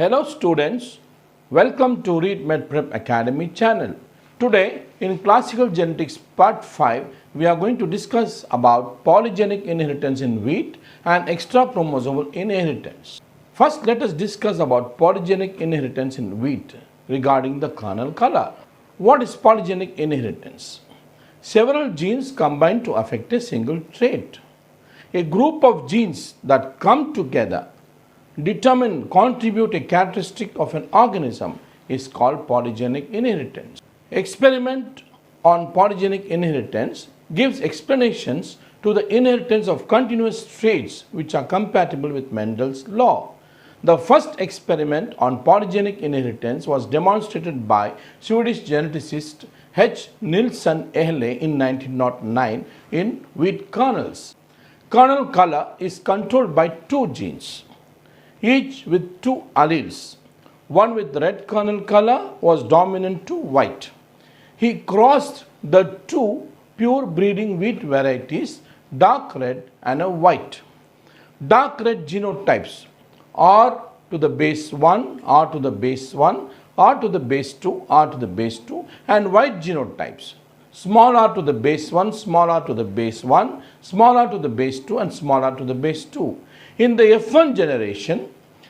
Hello students, welcome to Read Med Prep Academy channel. Today in Classical Genetics Part 5, we are going to discuss about polygenic inheritance in wheat and extra-chromosomal inheritance. First, let us discuss about polygenic inheritance in wheat regarding the kernel color. What is polygenic inheritance? Several genes combine to affect a single trait. A group of genes that come together contribute a characteristic of an organism is called polygenic inheritance. Experiment on polygenic inheritance gives explanations to the inheritance of continuous traits which are compatible with Mendel's law. The first experiment on polygenic inheritance was demonstrated by Swedish geneticist H. Nilsson Ehle in 1909 in wheat kernels. Kernel color is controlled by two genes, each with two alleles. One with red kernel color was dominant to white. He crossed the two pure breeding wheat varieties, dark red and a white. Dark red genotypes R to the base 1, R to the base 1, R to the base 2, R to the base 2, and white genotypes small r to the base 1, small r to the base 1, small r to the base 2, and small r to the base 2. In the F1 generation,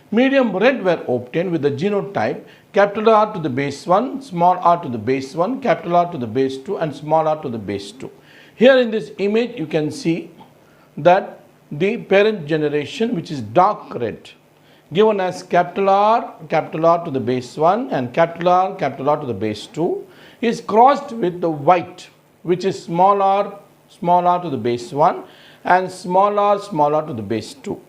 medium red were obtained with the genotype capital R to the base 1, small r to the base 1, capital R to the base 2, and small r to the base 2. Here in this image, you can see that the parent generation, which is dark red, given as capital R to the base 1 and capital R to the base 2, is crossed with the white, which is small r to the base 1 and small r to the base 2.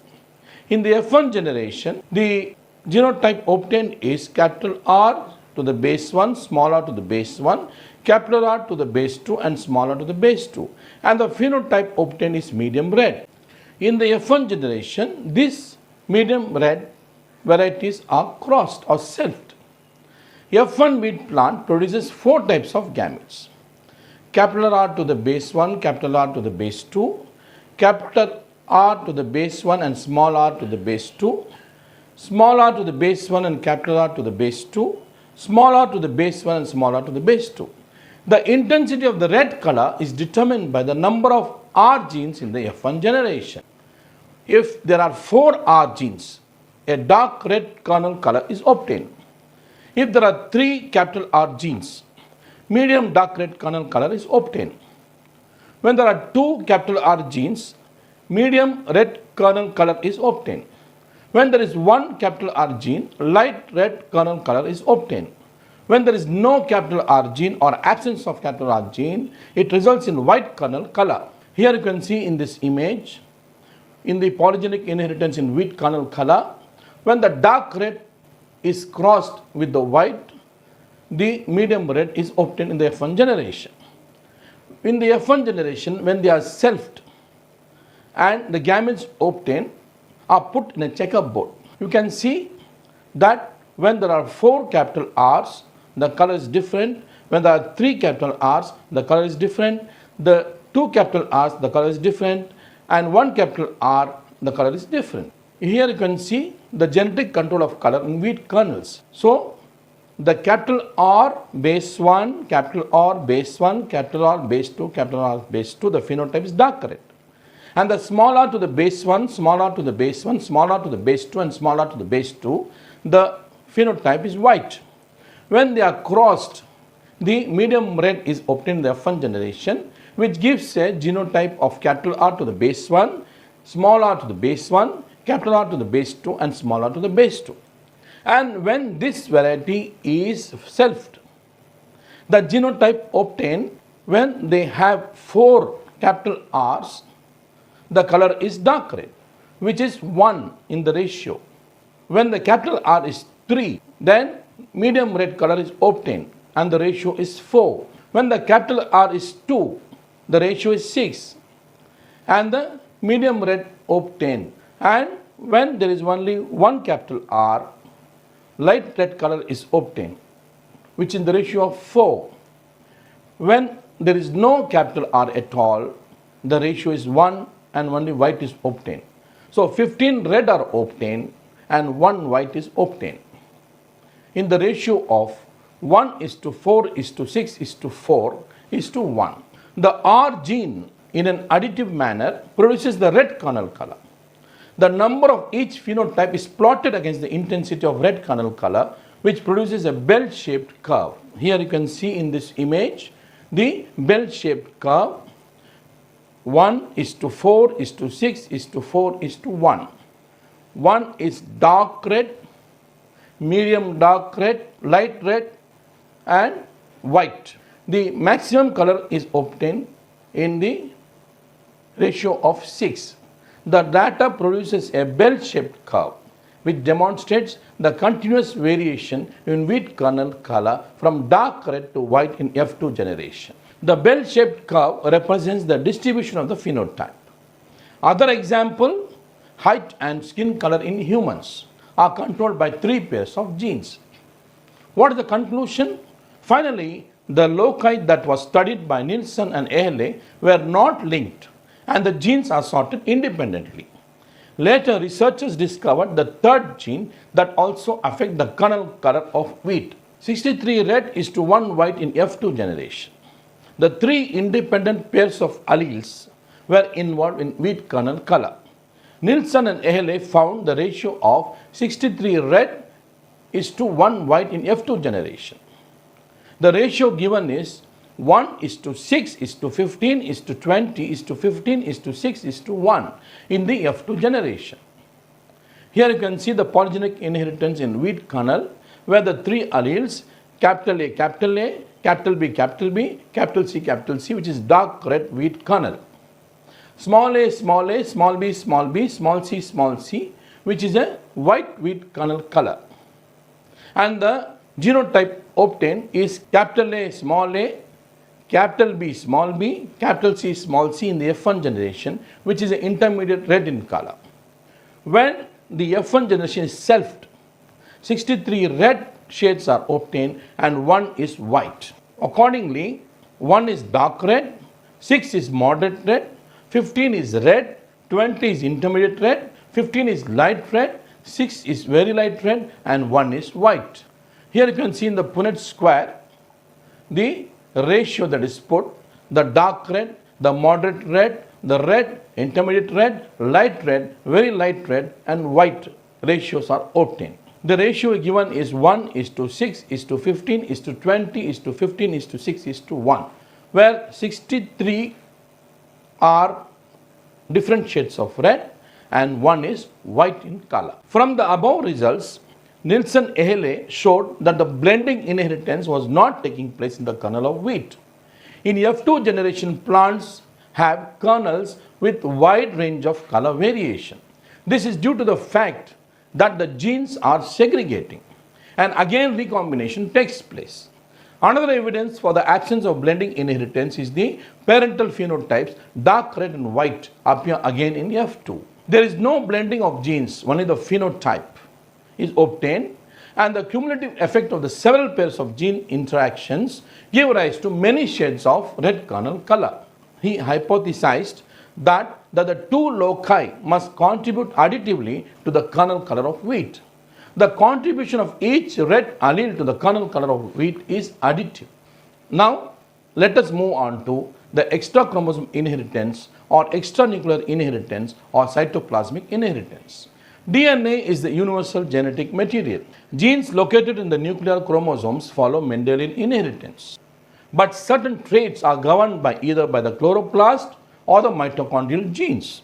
In the F1 generation, the genotype obtained is capital R to the base 1, small r to the base 1, capital R to the base 2, and small r to the base 2. And the phenotype obtained is medium red. In the F1 generation, these medium red varieties are crossed or selfed. F1 wheat plant produces four types of gametes: capital R to the base 1, capital R to the base 2, capital R to the base 1 and small r to the base 2, small r to the base 1 and capital R to the base 2, small r to the base 1 and small r to the base 2. The intensity of the red color is determined by the number of R genes in the F1 generation. If there are 4 R genes, a dark red kernel color is obtained. If there are 3 capital R genes, medium dark red kernel color is obtained. When there are 2 capital R genes, medium red kernel color is obtained. When there is 1 capital R gene, light red kernel color is obtained. When there is no capital R gene or absence of capital R gene, it results in white kernel color. Here you can see in this image, in the polygenic inheritance in wheat kernel color, when the dark red is crossed with the white, the medium red is obtained in the F1 generation. In the F1 generation, when they are selfed and the gametes obtained are put in a checkerboard, you can see that when there are 4 capital R's, the color is different. When there are 3 capital R's, the color is different. The 2 capital R's, the color is different. And 1 capital R, the color is different. Here you can see the genetic control of color in wheat kernels. So, the capital R base 1, capital R base 1, capital R base 2, capital R base 2, the phenotype is dark red. And the small r to the base 1, small r to the base 1, small r to the base 2, and small r to the base 2, the phenotype is white. When they are crossed, the medium red is obtained in the F1 generation, which gives a genotype of capital R to the base 1, small r to the base 1, capital R to the base 2, and small r to the base 2. And when this variety is selfed, the genotype obtained when they have 4 capital R's, the color is dark red, which is 1 in the ratio. When the capital R is 3, then medium red color is obtained and the ratio is 4. When the capital R is 2, the ratio is 6 and the medium red obtained. And when there is only 1 capital R, light red color is obtained, which in the ratio of 4. When there is no capital R at all, the ratio is 1 and only white is obtained. So 15 red are obtained and 1 white is obtained. in the ratio of 1:4:6:4:1. The R gene in an additive manner produces the red kernel color. The number of each phenotype is plotted against the intensity of red kernel color, which produces a bell-shaped curve. Here you can see in this image the bell-shaped curve 1:4:6:4:1. One is dark red, medium dark red, light red and white. The maximum color is obtained in the ratio of 6. The data produces a bell-shaped curve which demonstrates the continuous variation in wheat kernel color from dark red to white in F2 generation. The bell-shaped curve represents the distribution of the phenotype. Other example, height and skin color in humans are controlled by 3 pairs of genes. What is the conclusion? Finally, the loci that was studied by Nielsen and Ehle were not linked and the genes are sorted independently. Later, researchers discovered the third gene that also affects the kernel color of wheat. 63 red is to 1 white in F2 generation. The 3 independent pairs of alleles were involved in wheat kernel color. Nielsen and Ehle found the ratio of 63 red is to 1 white in F2 generation. The ratio given is 1:6:15:20:15:6:1 in the F2 generation. Here you can see the polygenic inheritance in wheat kernel where the 3 alleles capital A, capital A, capital B, capital B, capital C, which is dark red wheat kernel. Small a, small b, small b, small c, which is a white wheat kernel color. And the genotype obtained is capital A, capital B, small b, capital C, small c in the F1 generation, which is an intermediate red in color. When the F1 generation is selfed, 63 red shades are obtained and 1 is white. Accordingly, 1 is dark red, 6 is moderate red, 15 is red, 20 is intermediate red, 15 is light red, 6 is very light red and 1 is white. Here you can see in the Punnett square the ratio that is put, the dark red, the moderate red, the red, intermediate red, light red, very light red and white ratios are obtained. The ratio given is 1:6:15:20:15:6:1, where 63 are different shades of red and 1 is white in color. From the above results, Nielsen-Ehle showed that the blending inheritance was not taking place in the kernel of wheat. In F2 generation, plants have kernels with wide range of color variation. This is due to the fact that the genes are segregating and again recombination takes place. Another evidence for the absence of blending inheritance is the parental phenotypes dark red and white appear again in F2. There is no blending of genes, only the phenotype is obtained and the cumulative effect of the several pairs of gene interactions give rise to many shades of red kernel color. He hypothesized that the 2 loci must contribute additively to the kernel color of wheat. The contribution of each red allele to the kernel color of wheat is additive. Now, let us move on to the extra-chromosomal inheritance or extranuclear inheritance or cytoplasmic inheritance. DNA is the universal genetic material. Genes located in the nuclear chromosomes follow Mendelian inheritance. But certain traits are governed by either by the chloroplast or the mitochondrial genes.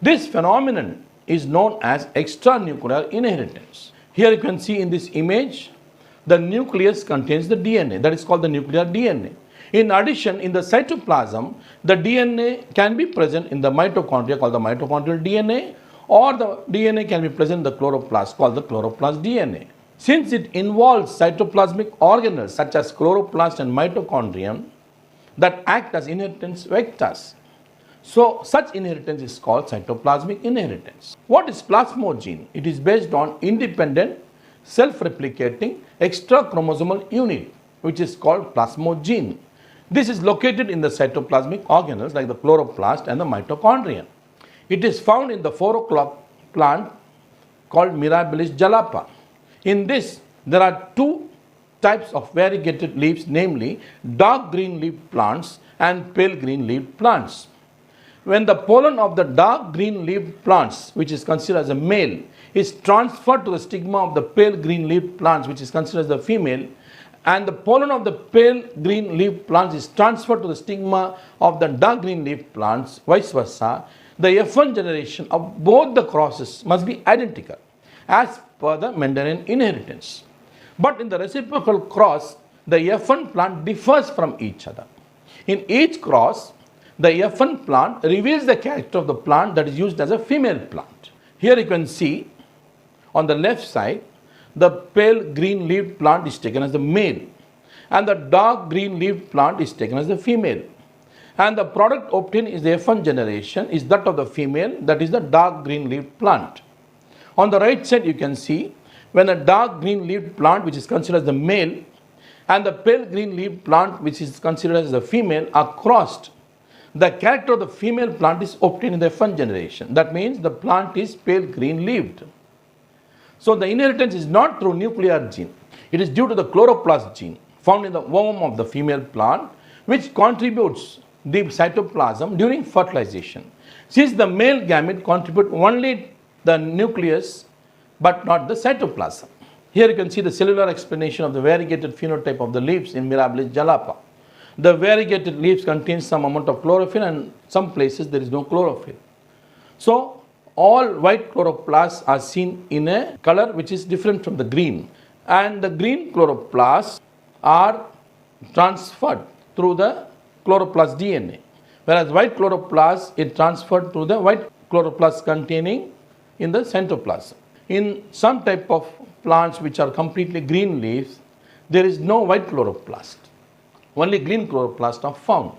This phenomenon is known as extranuclear inheritance. Here you can see in this image, the nucleus contains the DNA, that is called the nuclear DNA. In addition, in the cytoplasm, the DNA can be present in the mitochondria called the mitochondrial DNA, or the DNA can be present in the chloroplast called the chloroplast DNA. Since it involves cytoplasmic organelles such as chloroplast and mitochondrium that act as inheritance vectors, so such inheritance is called cytoplasmic inheritance. What is plasmogene? It is based on independent, self-replicating extra-chromosomal unit, which is called plasmogene. This is located in the cytoplasmic organelles like the chloroplast and the mitochondrium. It is found in the 4 o'clock plant called Mirabilis jalapa. In this, There are two types of variegated leaves, namely dark green leaf plants and pale green leaf plants. When the pollen of the dark green leaf plants, which is considered as a male, is transferred to the stigma of the pale green leaf plants, which is considered as the female, and the pollen of the pale green leaf plants is transferred to the stigma of the dark green leaf plants, vice versa, the F1 generation of both the crosses must be identical as per the Mendelian inheritance. But in the reciprocal cross, the F1 plant differs from each other. In each cross, the F1 plant reveals the character of the plant that is used as a female plant. Here you can see on the left side, the pale green leaf plant is taken as the male and the dark green leaf plant is taken as the female. And the product obtained is the F1 generation is that of the female, that is the dark green leaf plant. On the right side you can see when a dark green leaf plant, which is considered as the male, and the pale green leaf plant, which is considered as the female, are crossed, the character of the female plant is obtained in the F1 generation. That means the plant is pale green leaved. So the inheritance is not through nuclear gene. It is due to the chloroplast gene found in the ovum of the female plant, which contributes the cytoplasm during fertilization. Since the male gamete contribute only the nucleus but not the cytoplasm. Here you can see the cellular explanation of the variegated phenotype of the leaves in Mirabilis jalapa. The variegated leaves contain some amount of chlorophyll and some places there is no chlorophyll. So all white chloroplasts are seen in a color which is different from the green, and the green chloroplasts are transferred through the chloroplast DNA, whereas white chloroplasts is transferred through the white chloroplast containing in the cytoplasm. In some type of plants which are completely green leaves, there is no white chloroplast. Only green chloroplasts are found.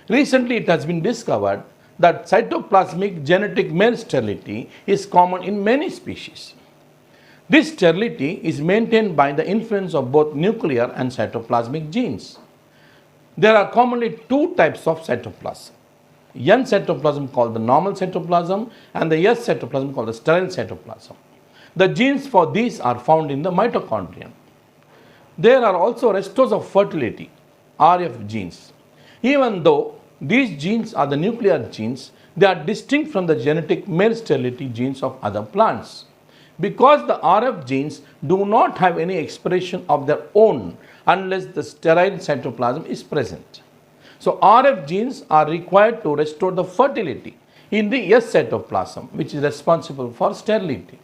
Recently it has been discovered that cytoplasmic genetic male sterility is common in many species. This sterility is maintained by the influence of both nuclear and cytoplasmic genes. There are commonly two types of cytoplasm. N cytoplasm called the normal cytoplasm and the S cytoplasm called the sterile cytoplasm. The genes for these are found in the mitochondrion. There are also restores of fertility, RF genes. Even though these genes are the nuclear genes, they are distinct from the genetic male sterility genes of other plants. Because the RF genes do not have any expression of their own unless the sterile cytoplasm is present. So RF genes are required to restore the fertility in the S cytoplasm, which is responsible for sterility.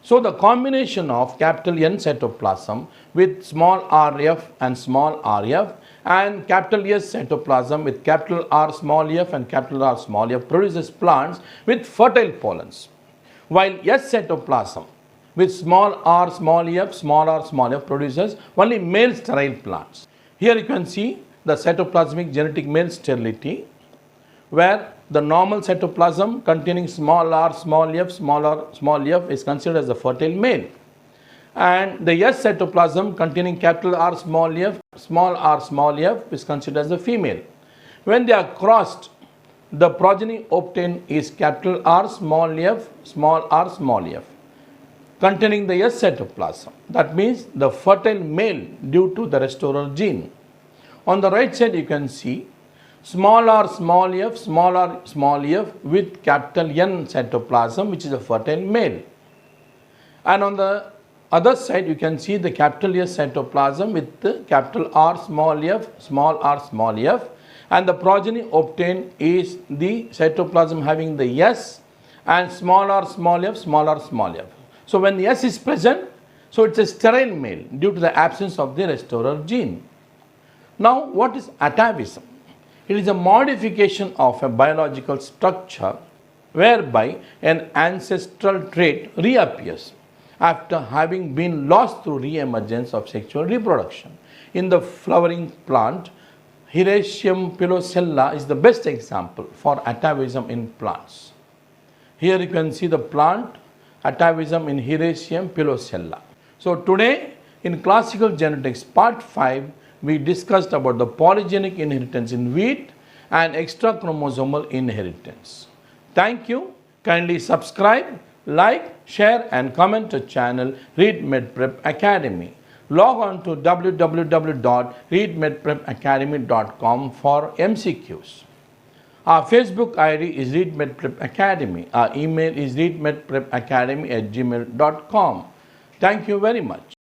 So the combination of capital N cytoplasm with small rf and small rf and capital S cytoplasm with capital R small f and capital R small f produces plants with fertile pollens, while S cytoplasm with small r small f produces only male sterile plants. Here you can see the cytoplasmic genetic male sterility, where the normal cytoplasm containing small r small f is considered as the fertile male, and the S cytoplasm containing capital R small f is considered as the female. When they are crossed, the progeny obtained is capital R small f containing the S cytoplasm. That means the fertile male due to the restorer gene. On the right side you can see small r small f with capital N cytoplasm, which is a fertile male. And on the other side you can see the capital S cytoplasm with the capital R small f, and the progeny obtained is the cytoplasm having the S and small r small f. So when the S is present, so it's a sterile male due to the absence of the restorer gene. Now what is atavism? It is a modification of a biological structure whereby an ancestral trait reappears after having been lost through re-emergence of sexual reproduction. In the flowering plant, Hericium pilosella is the best example for atavism in plants. Here you can see the plant atavism in Hericium pilosella. So today in classical genetics part 5, we discussed about the polygenic inheritance in wheat and extra-chromosomal inheritance. Thank you. Kindly subscribe, like, share and comment to channel Read MedPrep Academy. log on to www.readmedprepacademy.com for MCQs. Our Facebook ID is readmedprepacademy. Our email is readmedprepacademy@gmail.com. Thank you very much.